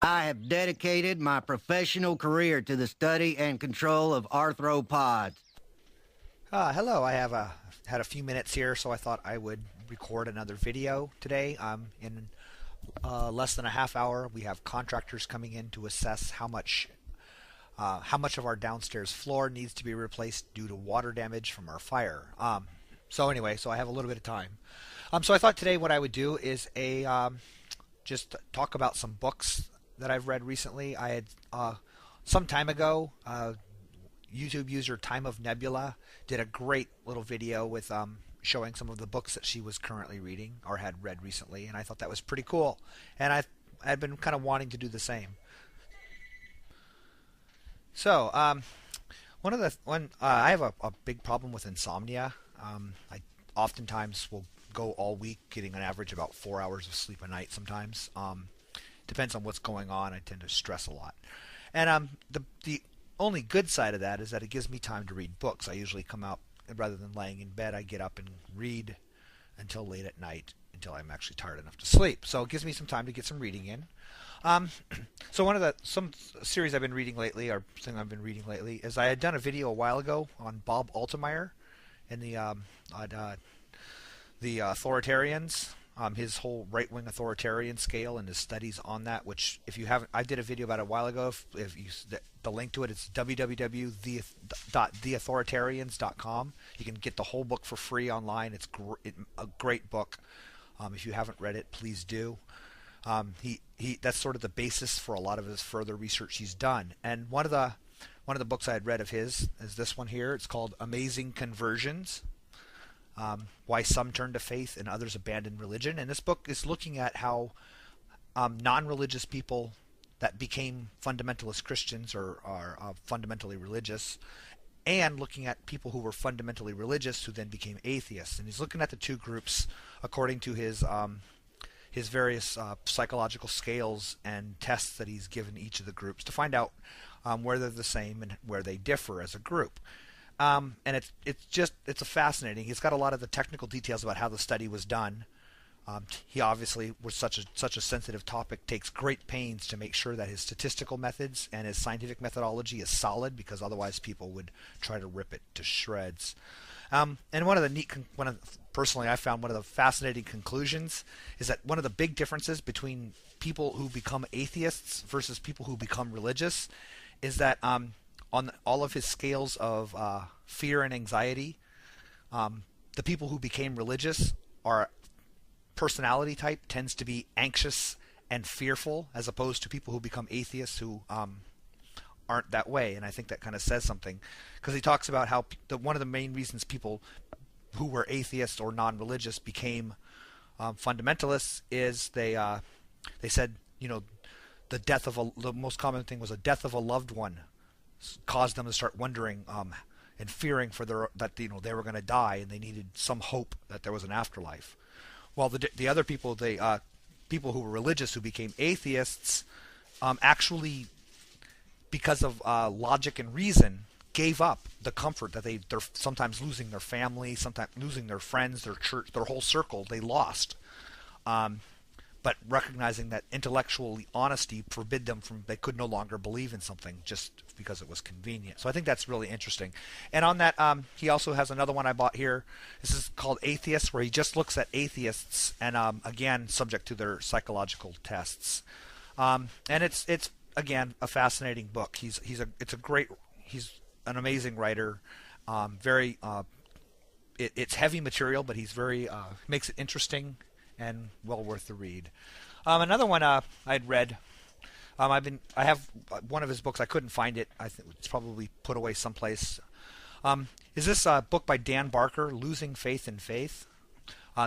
I have dedicated my professional career to the study and control of arthropods. Hello, I have had a few minutes here, so I thought I would record another video today. In less than a half hour, we have contractors coming in to assess how much of our downstairs floor needs to be replaced due to water damage from our fire. So I have a little bit of time. So I thought today what I would do is just talk about some books that I've read recently. I had some time ago. YouTube user Time of Nebula did a great little video with showing some of the books that she was currently reading or had read recently, and I thought that was pretty cool. And I'd been kind of wanting to do the same. So I have a big problem with insomnia. I oftentimes will go all week getting an average about 4 hours of sleep a night sometimes. Depends on what's going on. I tend to stress a lot. And the only good side of that is that it gives me time to read books. I usually come out, rather than laying in bed, I get up and read until late at night, until I'm actually tired enough to sleep. So it gives me some time to get some reading in. So some series I've been reading lately, or thing I've been reading lately, is I had done a video a while ago on Bob Altemeyer and the authoritarians, his whole right-wing authoritarian scale and his studies on that. Which, if you haven't, I did a video about it a while ago. The link to it, it's www.theauthoritarians.com. You can get the whole book for free online. It's a great book. If you haven't read it, please do. That's sort of the basis for a lot of his further research he's done. And one of the books I had read of his is this one here. It's called Amazing Conversions. Why Some Turn to Faith and Others Abandon Religion. And this book is looking at how non-religious people that became fundamentalist Christians or are fundamentally religious, and looking at people who were fundamentally religious who then became atheists. And he's looking at the two groups according to his various psychological scales and tests that he's given each of the groups to find out where they're the same and where they differ as a group. And it's a fascinating. He's got a lot of the technical details about how the study was done. He obviously, with such a sensitive topic, takes great pains to make sure that his statistical methods and his scientific methodology is solid, because otherwise people would try to rip it to shreds. And personally, I found one of the fascinating conclusions is that one of the big differences between people who become atheists versus people who become religious is that on all of his scales of fear and anxiety, the people who became religious are personality type tends to be anxious and fearful, as opposed to people who become atheists who aren't that way. And I think that kind of says something, because he talks about how one of the main reasons people who were atheists or non-religious became fundamentalists is they said, the most common thing was a death of a loved one caused them to start wondering and fearing that they were going to die, and they needed some hope that there was an afterlife. Well, the other people, people who were religious who became atheists, actually, because of logic and reason, gave up the comfort that they're sometimes losing their family, sometimes losing their friends, their church, their whole circle. They lost. But recognizing that intellectual honesty forbid them they could no longer believe in something just because it was convenient. So I think that's really interesting. And on that, he also has another one I bought here. This is called Atheists, where he just looks at atheists and again subject to their psychological tests. And it's again a fascinating book. He's an amazing writer. It's heavy material, but he's very makes it interesting and well worth the read. Another one I'd read. I have one of his books. I couldn't find it. I think it's probably put away someplace. Is this book by Dan Barker, Losing Faith in Faith?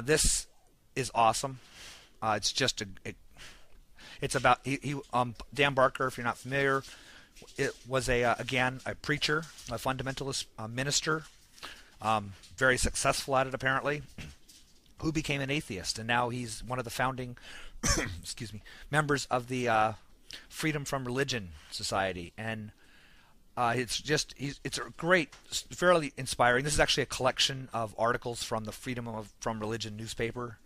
This is awesome. It's just it's about Dan Barker. If you're not familiar, it was a preacher, a fundamentalist minister, very successful at it apparently, who became an atheist, and now he's one of the founding members of the Freedom from Religion Society. And it's a great, fairly inspiring. This is actually a collection of articles from the Freedom from Religion newspaper.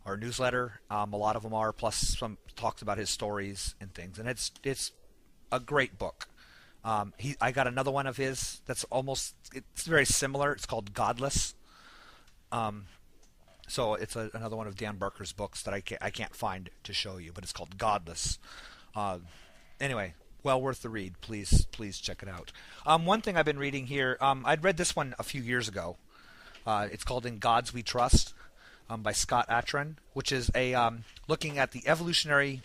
our newsletter. A lot of them are, plus some talks about his stories and things, and it's a great book. I got another one of his that's it's very similar. It's called Godless. So it's another one of Dan Barker's books that I can't find to show you, but it's called Godless. Anyway, well worth the read. Please check it out. One thing I've been reading here, I'd read this one a few years ago. It's called In Gods We Trust, by Scott Atran, which is looking at the evolutionary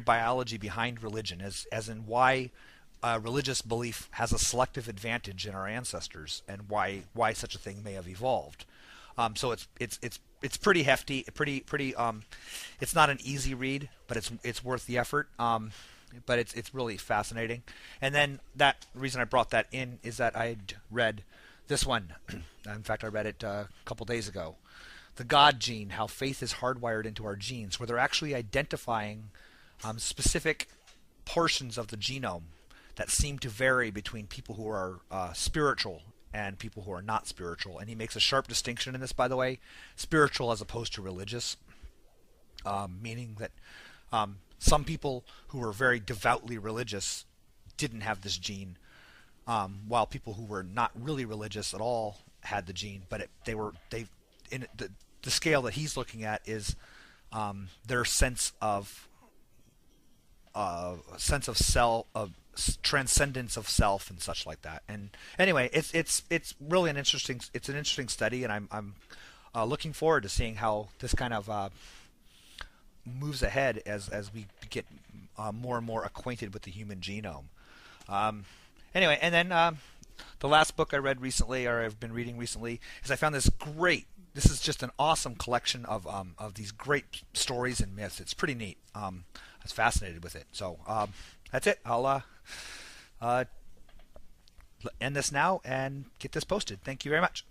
biology behind religion, as in why religious belief has a selective advantage in our ancestors, and why such a thing may have evolved. So it's pretty hefty, pretty. It's not an easy read, but it's worth the effort. But it's really fascinating. And then the reason I brought that in is that I'd read this one. In fact, I read it a couple days ago. The God Gene: How Faith is Hardwired into Our Genes, where they're actually identifying specific portions of the genome that seem to vary between people who are spiritual and people who are not spiritual. And he makes a sharp distinction in this, by the way, spiritual as opposed to religious, meaning that some people who were very devoutly religious didn't have this gene, while people who were not really religious at all had the gene, but the scale that he's looking at is their sense of self, of transcendence of self, and such like that. And anyway, it's really an interesting study, and I'm looking forward to seeing how this kind of moves ahead as we get more and more acquainted with the human genome. Anyway, and then the last book I read recently, or I've been reading recently, is I found this great. This is just an awesome collection of these great stories and myths. It's pretty neat. I was fascinated with it. So that's it. I'll end this now and get this posted. Thank you very much.